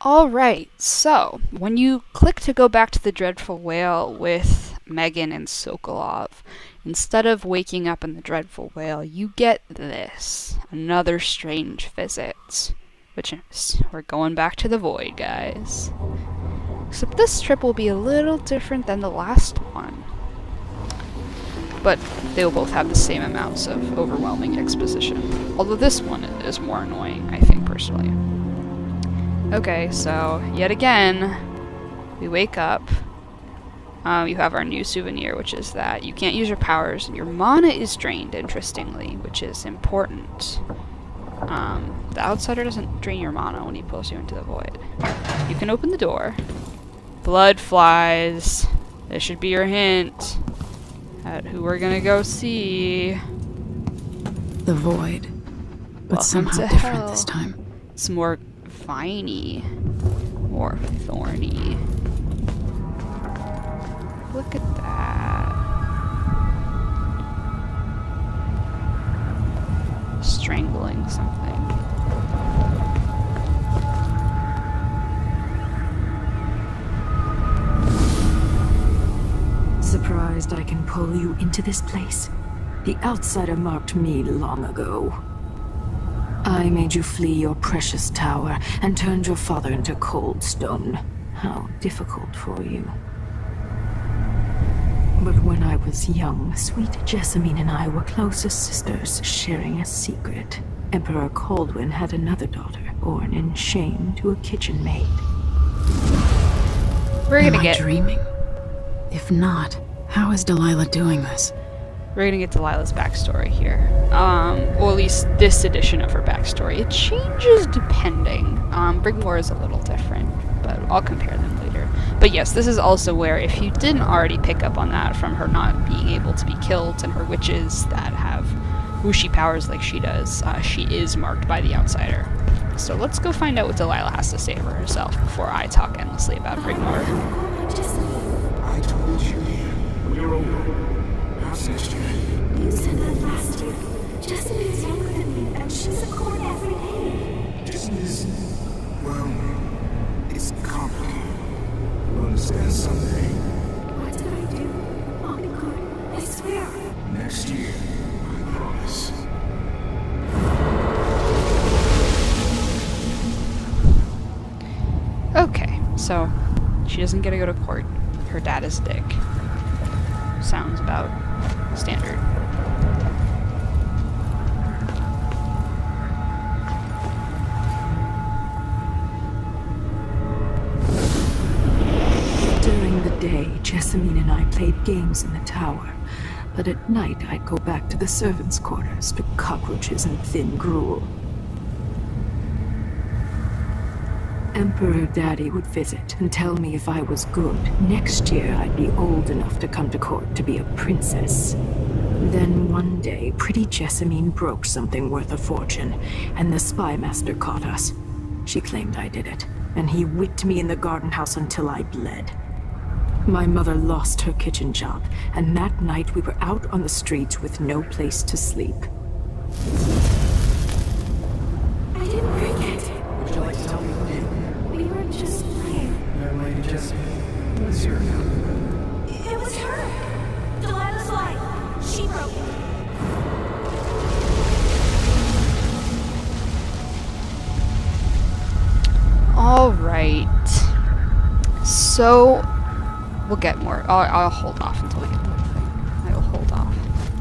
Alright, so when you click to go back to the Dreadful Whale with Megan and Sokolov, instead of waking up in the Dreadful Whale, you get this. Another strange visit. Which is, we're going back to the void, guys. Except this trip will be a little different than the last one. But they will both have the same amounts of overwhelming exposition. Although this one is more annoying, I think, personally. Okay, so, yet again, we wake up. You have our new souvenir, which is that you can't use your powers, and your mana is drained, interestingly, which is important. The outsider doesn't drain your mana when he pulls you into the void. You can open the door. Blood flies. This should be your hint at who we're gonna go see. The void. But Welcome somehow to different hell. this time. It's more viney, more thorny. Look at that. Strangling something. Surprised I can pull you into this place? The outsider marked me long ago. I made you flee your precious tower and turned your father into cold stone. How difficult for you. But when I was young, sweet Jessamine and I were close as sisters, sharing a secret. Emperor Kaldwin had another daughter, born in shame to a kitchen maid. We're Am gonna I get dreaming? If not, how is Delilah doing this? We're gonna get Delilah's backstory here. Or at least this edition of her backstory. It changes depending. Brigmore is a little different, but I'll compare them later. But yes, this is also where, if you didn't already pick up on that from her not being able to be killed and her witches that have whooshy powers like she does, she is marked by the outsider. So let's go find out what Delilah has to say for herself before I talk endlessly about Brigmore. I told you, we're over. Perhaps next year. You said that last year. Jessamine is younger than me, and she's a court every day. This is, well, it's complicated. You'll understand someday. What did I do? I'll be good. I swear. Next year, I promise. Okay, so she doesn't get to go to court. Her dad is a dick. Sounds about standard. During the day, Jessamine and I played games in the tower. But at night, I'd go back to the servants' quarters to cockroaches and thin gruel. Emperor Daddy would visit and tell me if I was good. Next year, I'd be old enough to come to court to be a princess. Then one day, pretty Jessamine broke something worth a fortune, and the spy master caught us. She claimed I did it, and he whipped me in the garden house until I bled. My mother lost her kitchen job, and that night we were out on the streets with no place to sleep. I didn't bring it. Would you like to tell me who did? We were just playing. Young lady Jessamine, what is your account? It was her. Delilah's life. She broke it. Alright. So, we'll get more. I'll hold off until we get to the thing. I will hold off.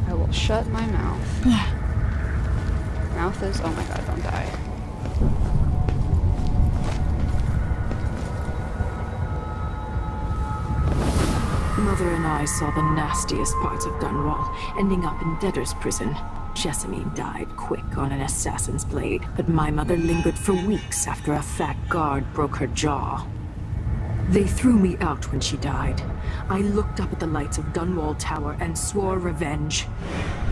I will shut my mouth. Mouth is. Oh my god, don't die. Mother and I saw the nastiest parts of Dunwall, ending up in debtor's prison. Jessamine died quick on an assassin's blade, but my mother lingered for weeks after a fat guard broke her jaw. They threw me out when she died. I looked up at the lights of Dunwall Tower and swore revenge.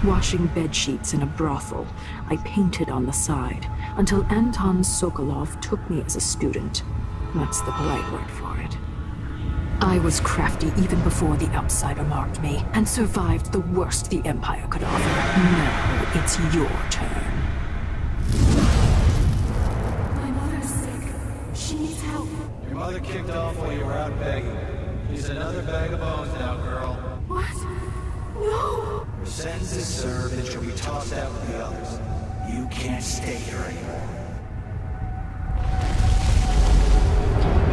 Washing bedsheets in a brothel, I painted on the side, until Anton Sokolov took me as a student. That's the polite word for it. I was crafty even before the outsider marked me, and survived the worst the Empire could offer. Now it's your turn. My mother's sick. She needs help. Your mother kicked off while you were out begging. She's another bag of bones now, girl. What? No! Your sentence is served and she'll be tossed out with the others. You can't stay here anymore.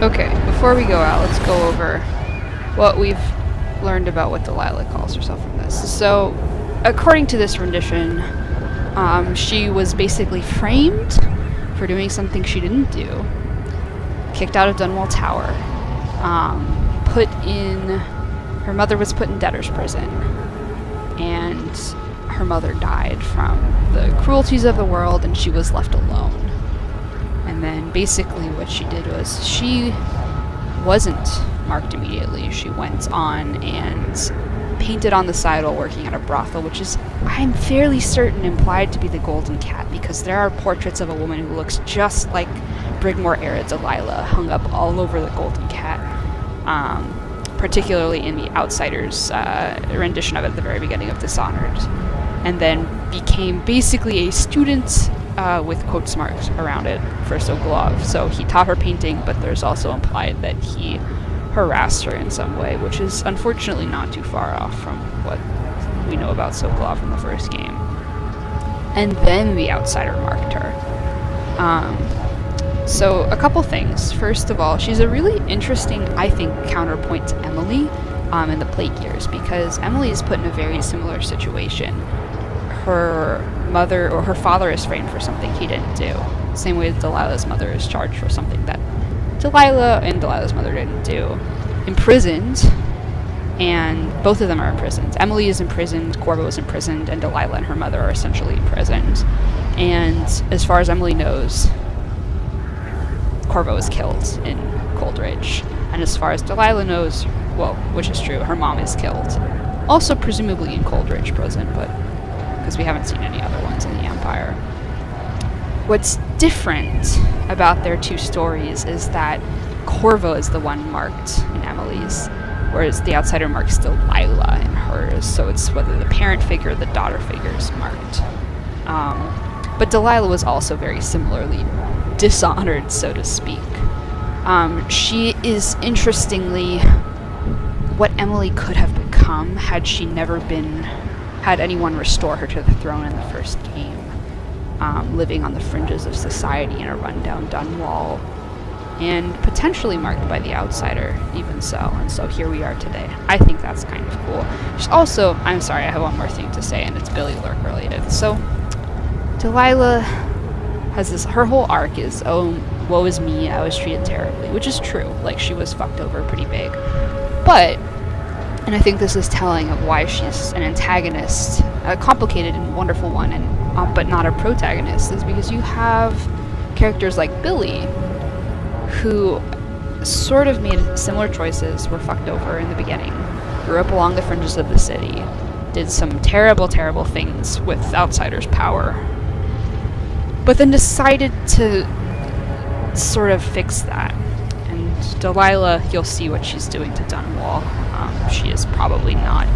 Okay, before we go out, let's go over what we've learned about what Delilah calls herself from this. So, according to this rendition, she was basically framed for doing something she didn't do, kicked out of Dunwall Tower, her mother was put in debtor's prison, and her mother died from the cruelties of the world, and she was left alone. And then basically what she did was she wasn't marked immediately. She went on and painted on the side while working at a brothel, which is, I'm fairly certain, implied to be the Golden Cat, because there are portraits of a woman who looks just like Brigmore era Delilah hung up all over the Golden Cat, particularly in the Outsiders rendition of it at the very beginning of Dishonored, and then became basically a student with quotes marked around it for Sokolov. So he taught her painting, but there's also implied that he harassed her in some way, which is unfortunately not too far off from what we know about Sokolov from the first game. And then the Outsider marked her. So a couple things. First of all, she's a really interesting, I think, counterpoint to Emily in the Plague Years, because Emily is put in a very similar situation. Her mother or her father is framed for something he didn't do. Same way Delilah's mother is charged for something that Delilah and Delilah's mother didn't do. Imprisoned, and both of them are imprisoned. Emily is imprisoned, Corvo is imprisoned, and Delilah and her mother are essentially imprisoned. And as far as Emily knows, Corvo is killed in Coldridge. And as far as Delilah knows, well, which is true, her mom is killed. Also presumably in Coldridge prison, but because we haven't seen any other ones in the Empire. What's different about their two stories is that Corvo is the one marked in Emily's, whereas the Outsider marks Delilah in hers, so it's whether the parent figure or the daughter figure is marked. But Delilah was also very similarly dishonored, so to speak. She is, interestingly, what Emily could have become had she never had anyone restore her to the throne in the first game, living on the fringes of society in a rundown Dunwall, and potentially marked by the Outsider, even so. And so here we are today. I think that's kind of cool. She's also, I'm sorry, I have one more thing to say, and it's Billy Lurk related. So, Delilah has this, her whole arc is, oh, woe is me, I was treated terribly, which is true. Like, she was fucked over pretty big. But, and I think this is telling of why she's an antagonist, a complicated and wonderful one, and but not a protagonist, is because you have characters like Billy, who sort of made similar choices, were fucked over in the beginning, grew up along the fringes of the city, did some terrible, terrible things with Outsider's power, but then decided to sort of fix that. And Delilah, you'll see what she's doing to Dunwall. She is probably not,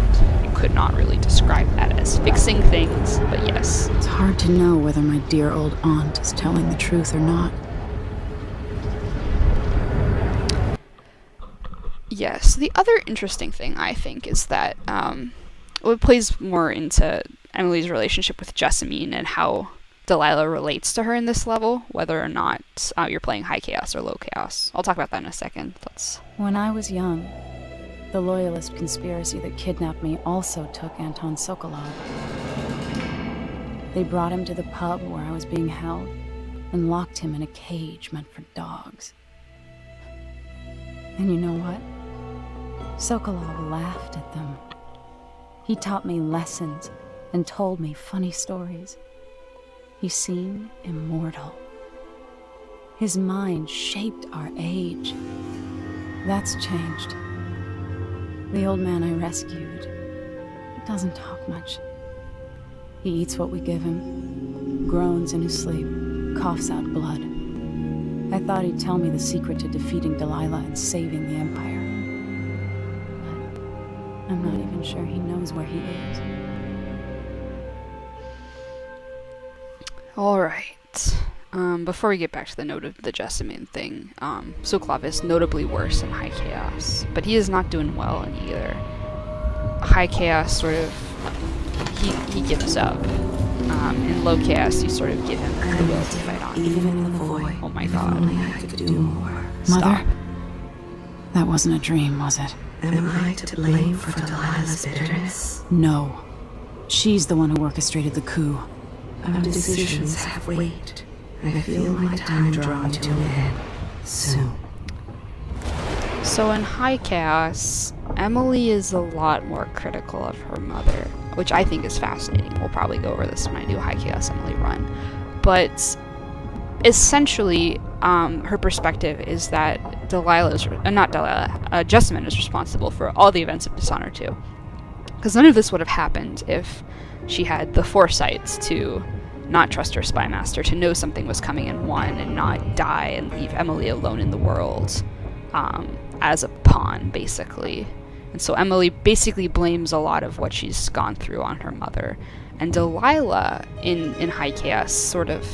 you could not really describe that as fixing things, but yes. It's hard to know whether my dear old aunt is telling the truth or not. Yes, the other interesting thing, I think, is that it plays more into Emily's relationship with Jessamine and how Delilah relates to her in this level, whether or not you're playing high chaos or low chaos. I'll talk about that in a second. When I was young, the Loyalist conspiracy that kidnapped me also took Anton Sokolov. They brought him to the pub where I was being held and locked him in a cage meant for dogs. And you know what? Sokolov laughed at them. He taught me lessons and told me funny stories. He seemed immortal. His mind shaped our age. That's changed. The old man I rescued doesn't talk much. He eats what we give him, groans in his sleep, coughs out blood. I thought he'd tell me the secret to defeating Delilah and saving the Empire. But I'm not even sure he knows where he is. Alright. Before we get back to the note of the Jessamine thing, Sokolov is notably worse in High Chaos, but he is not doing well in either. High Chaos sort of, he gives up. In Low Chaos, you sort of give him the will to fight on. Even in the void. Oh my god. Only I could do more. Stop. Mother? That wasn't a dream, was it? Am I to blame for Delilah's bitterness? No. She's the one who orchestrated the coup. Our decisions have weight. I feel my time drawing to an end soon. So in High Chaos, Emily is a lot more critical of her mother, which I think is fascinating. We'll probably go over this when I do High Chaos Emily run. But essentially, her perspective is that Jessamine is responsible for all the events of Dishonor 2. Because none of this would have happened if she had the foresight to not trust her spy master, to know something was coming in 1 and not die and leave Emily alone in the world as a pawn, basically. And so Emily basically blames a lot of what she's gone through on her mother. And Delilah, in High Chaos, sort of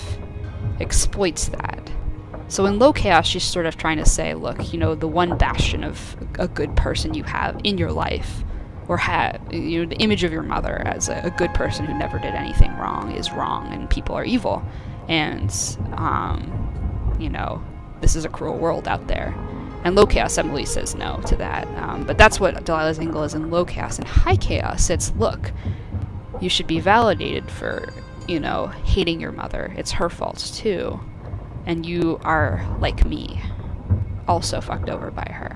exploits that. So in Low Chaos, she's sort of trying to say, look, the one bastion of a good person you have in your life, or have, the image of your mother as a good person who never did anything wrong is wrong, and people are evil. And, this is a cruel world out there. And Low Chaos, Emily says no to that. But that's what Delilah's angle is in Low Chaos. In High Chaos, it's, look, you should be validated for, hating your mother. It's her fault, too. And you are, like me, also fucked over by her.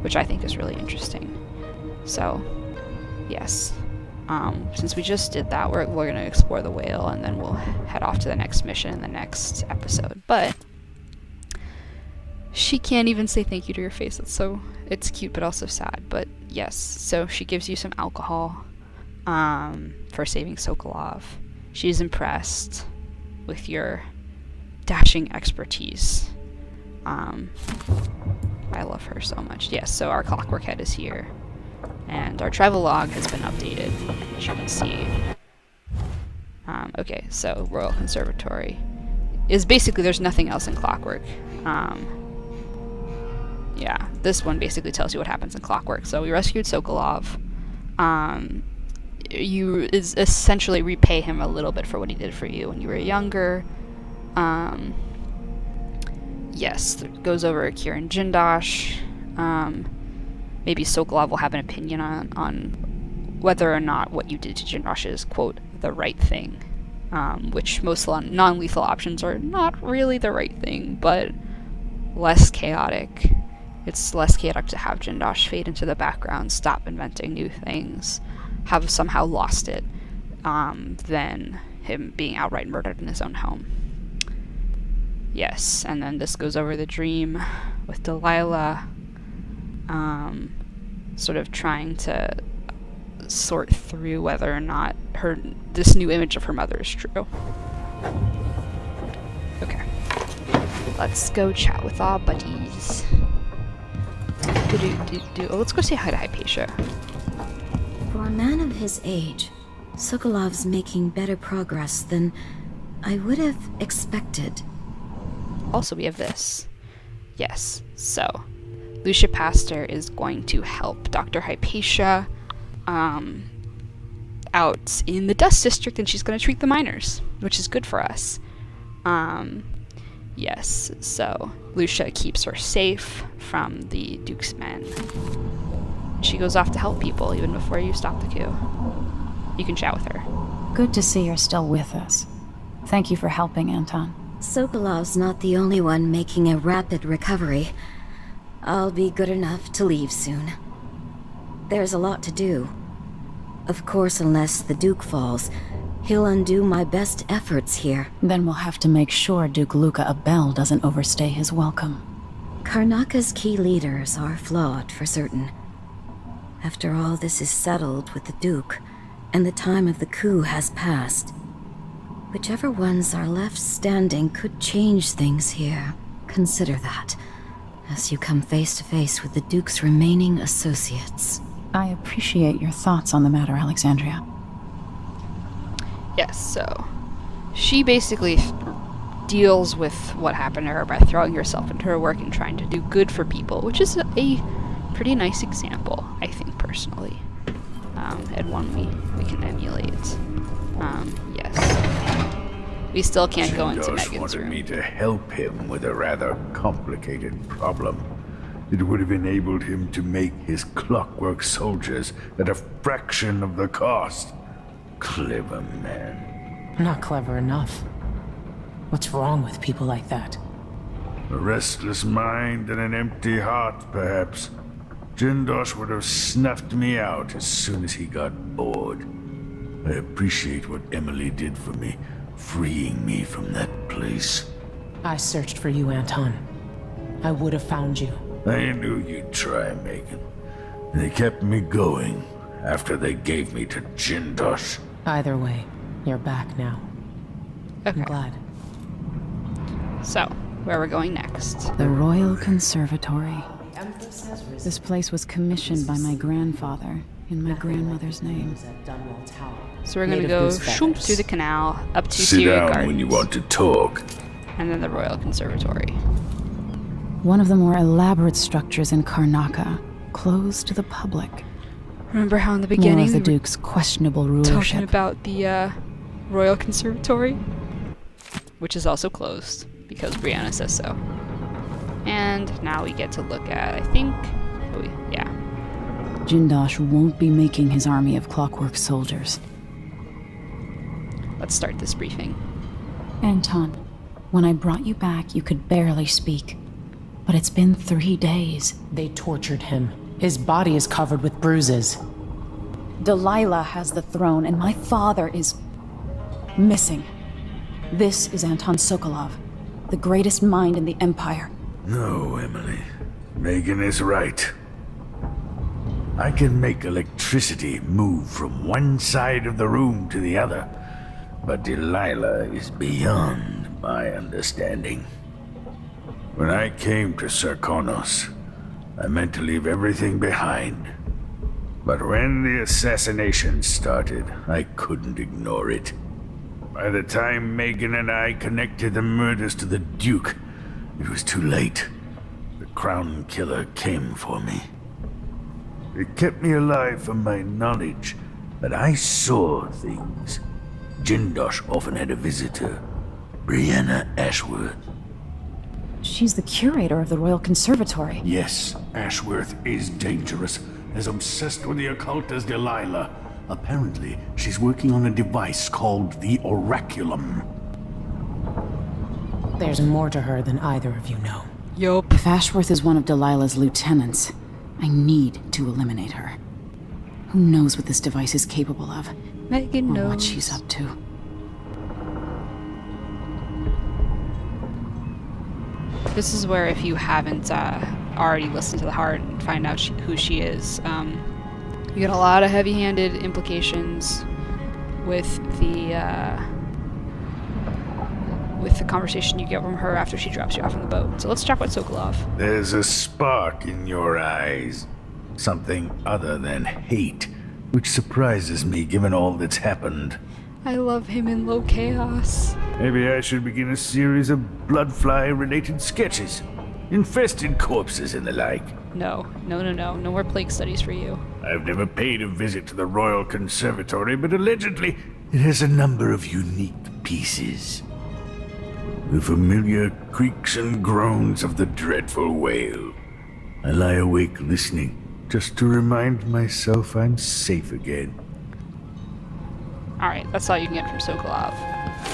Which I think is really interesting. So, yes. Since we just did that, we're going to explore the whale, and then we'll head off to the next mission in the next episode. But she can't even say thank you to your face. It's cute, but also sad. But yes, so she gives you some alcohol for saving Sokolov. She's impressed with your dashing expertise. I love her so much. Yes, so our clockwork head is here. And our travel log has been updated, as you can see. Okay, so Royal Conservatory is basically, there's nothing else in Clockwork. Yeah, this one basically tells you what happens in Clockwork. So we rescued Sokolov. You essentially repay him a little bit for what he did for you when you were younger. Yes, it goes over Kiran Jindosh. Maybe Sokolov will have an opinion on whether or not what you did to Jindosh is, quote, the right thing. Which most non-lethal options are not really the right thing, but less chaotic. It's less chaotic to have Jindosh fade into the background, stop inventing new things, have somehow lost it, than him being outright murdered in his own home. Yes, and then this goes over the dream with Delilah, sort of trying to sort through whether or not this new image of her mother is true. Okay. Let's go chat with our buddies. Let's go say hi to Hypatia. For a man of his age, Sokolov's making better progress than I would have expected. Also, we have this. Yes, so Lucia Pastor is going to help Dr. Hypatia out in the Dust District, and she's going to treat the miners, which is good for us. Yes, so Lucia keeps her safe from the Duke's men. She goes off to help people even before you stop the coup. You can chat with her. Good to see you're still with us. Thank you for helping, Anton. Sokolov's not the only one making a rapid recovery. I'll be good enough to leave soon. There's a lot to do. Of course, unless the Duke falls, he'll undo my best efforts here. Then we'll have to make sure Duke Luca Abel doesn't overstay his welcome. Karnaka's key leaders are flawed, for certain. After all this is settled with the Duke, and the time of the coup has passed, whichever ones are left standing could change things here. Consider that, as you come face to face with the Duke's remaining associates. I appreciate your thoughts on the matter, Alexandria. Yes, so she basically deals with what happened to her by throwing herself into her work and trying to do good for people, which is a pretty nice example, I think, personally, and one we can emulate. Yes. We still can't go into Jindosh Megan's wanted room. me to help him with a rather complicated problem. It would have enabled him to make his clockwork soldiers at a fraction of the cost. Clever man. Not clever enough. What's wrong with people like that? A restless mind and an empty heart, perhaps. Jindosh would have snuffed me out as soon as he got bored. I appreciate what Emily did for me, freeing me from that place. I searched for you, Anton. I would have found you. I knew you'd try, Megan. They kept me going after they gave me to Jindosh. Either way, you're back now. Okay. I'm glad. So, where we're going next? The Royal Conservatory. This place was commissioned by my grandfather in my grandmother's name. So we're gonna go shoom through the canal up to Sit Syria down Gardens, when you want to talk. and then the Royal Conservatory. One of the more elaborate structures in Karnaca, closed to the public. Remember how in the More beginning of the we were Duke's questionable talking rulership. about the Royal Conservatory, which is also closed because Brianna says so. And now we get to look at, I think, yeah. Jindosh won't be making his army of clockwork soldiers. Let's start this briefing. Anton, when I brought you back, you could barely speak. But it's been 3 days. They tortured him. His body is covered with bruises. Delilah has the throne, and my father is missing. This is Anton Sokolov, the greatest mind in the Empire. No, Emily. Megan is right. I can make electricity move from one side of the room to the other, but Delilah is beyond my understanding. When I came to Sarkonos, I meant to leave everything behind. But when the assassination started, I couldn't ignore it. By the time Megan and I connected the murders to the Duke, it was too late. The Crown Killer came for me. It kept me alive from my knowledge, but I saw things. Jindosh often had a visitor, Brianna Ashworth. She's the curator of the Royal Conservatory. Yes, Ashworth is dangerous, as obsessed with the occult as Delilah. Apparently, she's working on a device called the Oraculum. There's more to her than either of you know. Yup. If Ashworth is one of Delilah's lieutenants, I need to eliminate her. Who knows what this device is capable of, Megan or knows. what she's up to. This is where, if you haven't already listened to the heart and find out who she is, you get a lot of heavy-handed implications with the conversation you get from her after she drops you off on the boat. So let's talk about Sokolov. There's a spark in your eyes. Something other than hate, which surprises me given all that's happened. I love him in Low Chaos. Maybe I should begin a series of bloodfly-related sketches. Infested corpses and the like. No more plague studies for you. I've never paid a visit to the Royal Conservatory, but allegedly it has a number of unique pieces. The familiar creaks and groans of the dreadful whale. I lie awake listening, just to remind myself I'm safe again. Alright, that's all you can get from Sokolov.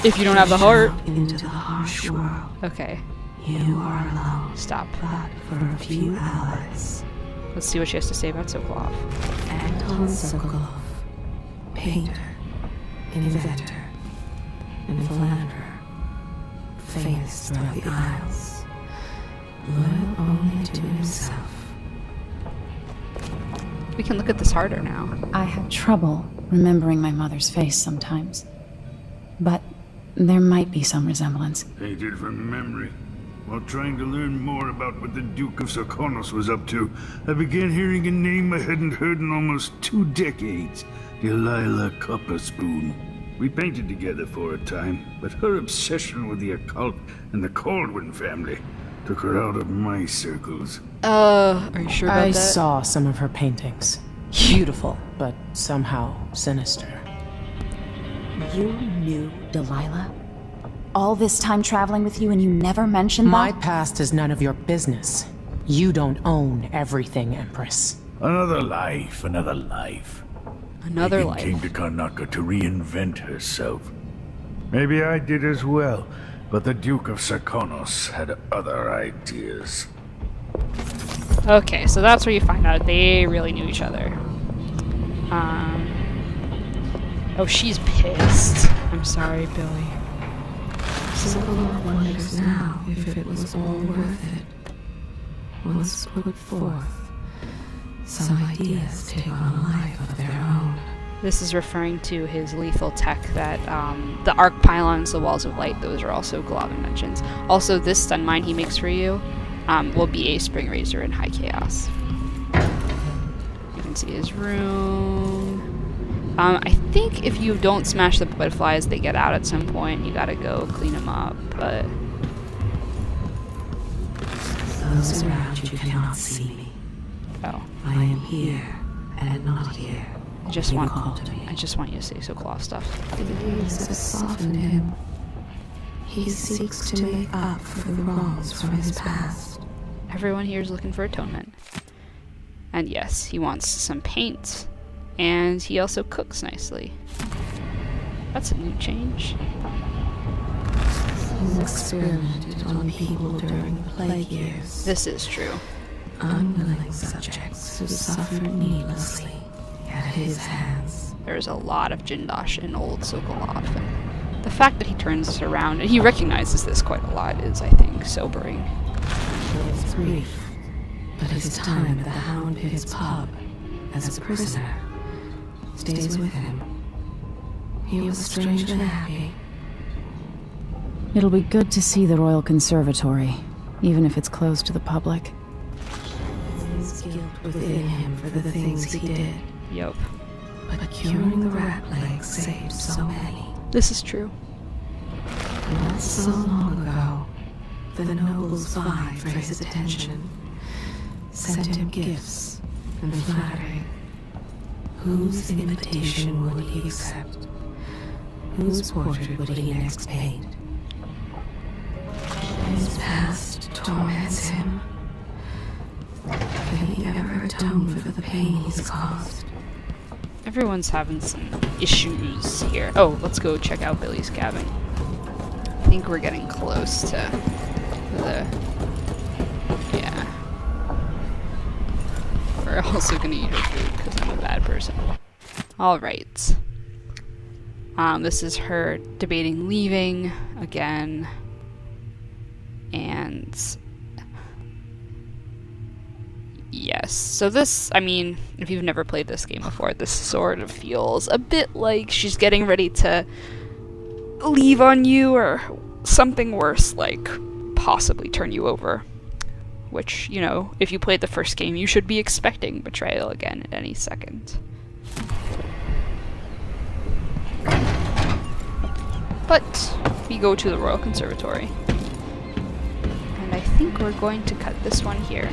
If you don't have the heart. Into the harsh world, Okay, you are alone, stop. but for a few hours. Let's see what she has to say about Sokolov. Anton Sokolov, painter, inventor, and philanderer, famous throughout the Isles, loyal only to himself. We can look at this harder now. I have trouble remembering my mother's face sometimes. But there might be some resemblance. Painted from memory. While trying to learn more about what the Duke of Sarkonos was up to, I began hearing a name I hadn't heard in almost 2 decades. Delilah Copperspoon. We painted together for a time, but her obsession with the occult and the Caldwin family took her out of my circles. Are you sure about I that? saw some of her paintings. Beautiful, but somehow sinister. You knew Delilah? All this time traveling with you and you never mentioned My that? past is none of your business. You don't own everything, Empress. Another life, another life. Another Megan life. came to Karnaca to reinvent herself. Maybe I did as well, but the Duke of Sarkonos had other ideas. Okay, so that's where you find out they really knew each other. Oh, she's pissed. I'm sorry, Billy. Sokolov wonders now if it was all worth it. Once put forth, some ideas take on a life of their own. This is referring to his lethal tech that, the arc pylons, the walls of light, those are also Golov inventions. Also, this stun mine he makes for you will be a spring razor in high chaos. You can see his room. I think if you don't smash the butterflies, they get out at some point. You gotta go clean them up, but... Those around you cannot see me. Oh. I am here and not here. I just You want call to me. you to say Sokolov stuff. The years have softened him. He seeks to make up for the wrongs from his past. Everyone here is looking for atonement. And yes, he wants some paint. And he also cooks nicely. That's a new change. He's experimented on people during the plague years. This is true. Unwilling subjects who suffered needlessly at his hands. There's a lot of Jindosh in old Sokolov. And the fact that he turns this around, and he recognizes this quite a lot, is, I think, sobering. It's brief, but his time at the Hound Pit's pub as a prisoner stays with him. He was strangely happy. It'll be good to see the Royal Conservatory, even if it's closed to the public. His guilt within him for the things he did. Yup. But curing the rat plague saved so many. This is true. Not so long ago, the nobles vied for his attention, sent him gifts and flattery. Whose invitation would he accept? Whose portrait would he next paint? His past torments him. Can he ever atone for the pain he's caused? Everyone's having some issues here. Oh, let's go check out Billy's cabin. I think we're getting close to the... Yeah. We're also gonna eat her food because I'm a bad person. Alright. This is her debating leaving again. And... Yes. So this, I mean, if you've never played this game before, this sort of feels a bit like she's getting ready to leave on you, or something worse, like possibly turn you over. Which, you know, if you played the first game, you should be expecting betrayal again at any second. But we go to the Royal Conservatory. And I think we're going to cut this one here.